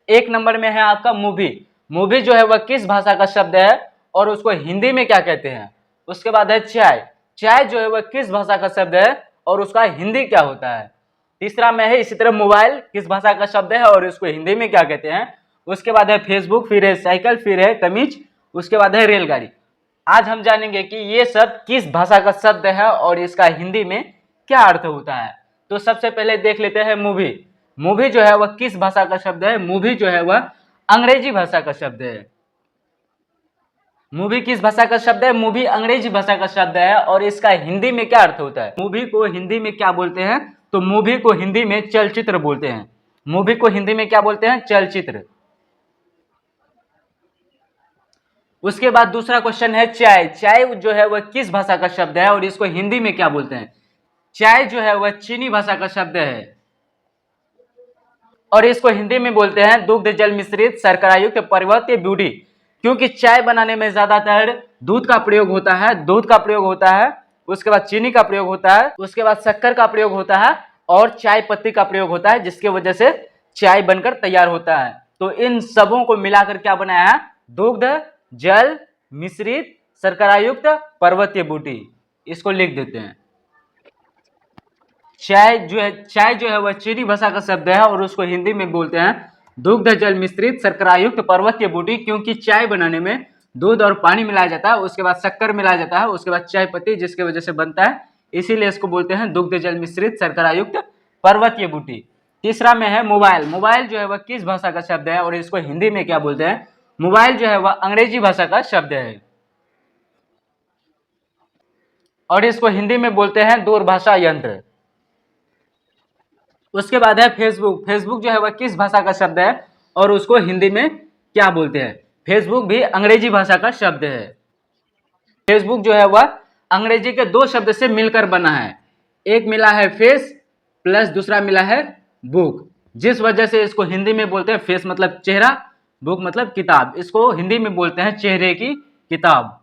एक नंबर में है आपका मूवी। मूवी जो है वह किस भाषा का शब्द है और उसको हिंदी में क्या कहते हैं। उसके बाद है चाय। चाय जो है वह किस भाषा का शब्द है और उसका हिंदी क्या होता है। तीसरा में है इसी तरह मोबाइल किस भाषा का शब्द है और इसको हिंदी में क्या कहते हैं। उसके बाद है फेसबुक, फिर है साइकिल, फिर है कमीज, उसके बाद है रेलगाड़ी। आज हम जानेंगे कि ये सब किस भाषा का शब्द है और इसका हिंदी में क्या अर्थ होता है। तो सबसे पहले देख लेते हैं मूवी। मूवी जो है वह किस भाषा का शब्द है। मूवी जो है वह अंग्रेजी भाषा का शब्द है। मूवी किस भाषा का शब्द है। मूवी अंग्रेजी भाषा का शब्द है और इसका हिंदी में क्या अर्थ होता है। मूवी को हिंदी में क्या बोलते हैं, तो मूवी को हिंदी में चलचित्र बोलते हैं। मूवी को हिंदी में क्या बोलते हैं, चलचित्र। उसके बाद दूसरा क्वेश्चन है चाय। चाय जो है वह किस भाषा का शब्द है और इसको हिंदी में क्या बोलते हैं। चाय जो है वह चीनी भाषा का शब्द है और इसको हिंदी में बोलते हैं दुग्ध जल मिश्रित शर्करायुक्त पर्वतीय बूटी। क्योंकि चाय बनाने में ज्यादातर दूध का प्रयोग होता है, दूध का प्रयोग होता है, उसके बाद चीनी का प्रयोग होता है, उसके बाद शक्कर का प्रयोग होता है और चाय पत्ती का प्रयोग होता है, जिसकी वजह से चाय बनकर तैयार होता है। तो इन सबों को मिलाकर क्या बनाया है, दुग्ध जल मिश्रित शर्करायुक्त पर्वतीय बूटी। इसको लिख देते हैं। चाय जो है वह चीनी भाषा का शब्द है और उसको हिंदी में बोलते हैं दुग्ध जल मिश्रित शर्करायुक्त पर्वतीय बूटी। क्योंकि चाय बनाने में दूध और पानी मिलाया जाता है, उसके बाद शक्कर मिलाया जाता है, उसके बाद चाय पत्ती, जिसकी वजह से बनता है, इसीलिए इसको बोलते हैं दुग्ध जल मिश्रित शर्करायुक्त पर्वतीय बूटी। तीसरा में है मोबाइल। मोबाइल जो है वह किस भाषा का शब्द है और इसको हिंदी में क्या बोलते हैं। मोबाइल जो है वह अंग्रेजी भाषा का शब्द है और इसको हिंदी में बोलते हैं दूरभाषा यंत्र। उसके बाद है फेसबुक। फेसबुक जो है वह किस भाषा का शब्द है और उसको हिंदी में क्या बोलते हैं। फेसबुक भी अंग्रेजी भाषा का शब्द है। फेसबुक जो है वह अंग्रेजी के दो शब्द से मिलकर बना है। एक मिला है फेस प्लस दूसरा मिला है बुक, जिस वजह से इसको हिंदी में बोलते हैं फेस मतलब चेहरा, बुक मतलब किताब। इसको हिंदी में बोलते हैं चेहरे की किताब।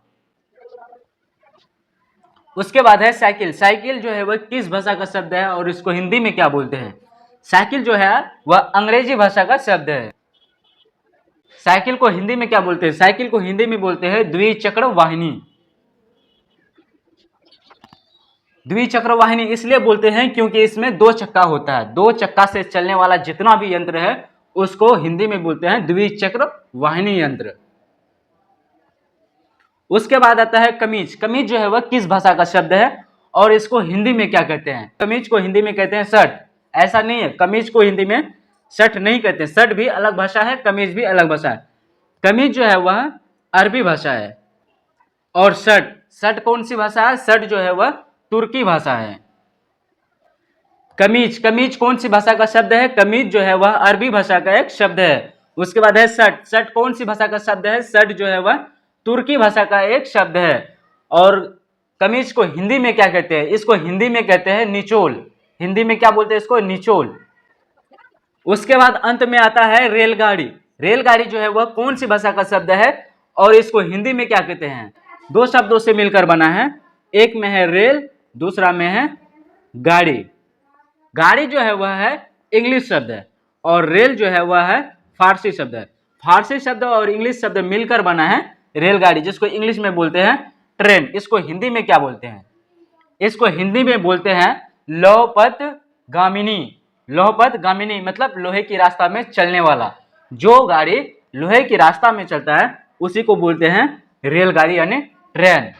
उसके बाद है साइकिल। साइकिल जो है वह किस भाषा का शब्द है और इसको हिंदी में क्या बोलते हैं। साइकिल जो है वह अंग्रेजी भाषा का शब्द है। साइकिल को हिंदी में क्या बोलते हैं। साइकिल को हिंदी में बोलते हैं द्विचक्र वाहिनी। द्विचक्र वाहिनी इसलिए बोलते हैं क्योंकि इसमें दो चक्का होता है। दो चक्का से चलने वाला जितना भी यंत्र है उसको हिंदी में बोलते हैं द्विचक्र वाहिनी यंत्र। उसके बाद आता है कमीज। कमीज जो है वह किस भाषा का शब्द है और इसको हिंदी में क्या कहते हैं। कमीज को हिंदी में कहते हैं शर्ट। ऐसा नहीं है, कमीज को हिंदी में शर्ट नहीं कहते। शर्ट भी अलग भाषा है, कमीज भी अलग भाषा है। कमीज जो है वह अरबी भाषा है और शर्ट कौन सी भाषा है। शर्ट जो है वह तुर्की भाषा है। कमीज कौन सी भाषा का शब्द है। कमीज जो है वह अरबी भाषा का एक शब्द है। उसके बाद है शर्ट कौन सी भाषा का शब्द है। शर्ट जो है वह तुर्की भाषा का एक शब्द है। और कमीज को हिंदी में क्या कहते हैं। इसको हिंदी में कहते हैं निचोल। हिंदी में क्या बोलते हैं इसको, निचोल। उसके बाद अंत में आता है रेलगाड़ी। रेलगाड़ी जो है वह कौन सी भाषा का शब्द है और इसको हिंदी में क्या कहते हैं। दो शब्दों से मिलकर बना है। एक में है रेल, दूसरा में है गाड़ी। गाड़ी जो है वह है इंग्लिश शब्द है और रेल जो है वह है फारसी शब्द है। फारसी शब्द और इंग्लिश शब्द मिलकर बना है रेलगाड़ी, जिसको इंग्लिश में बोलते हैं ट्रेन। इसको हिंदी में क्या बोलते हैं। इसको हिंदी में बोलते हैं लौहपथ गामिनी। लौहपथ गामिनी मतलब लोहे की रास्ता में चलने वाला। जो गाड़ी लोहे की रास्ता में चलता है उसी को बोलते हैं रेलगाड़ी यानी ट्रेन।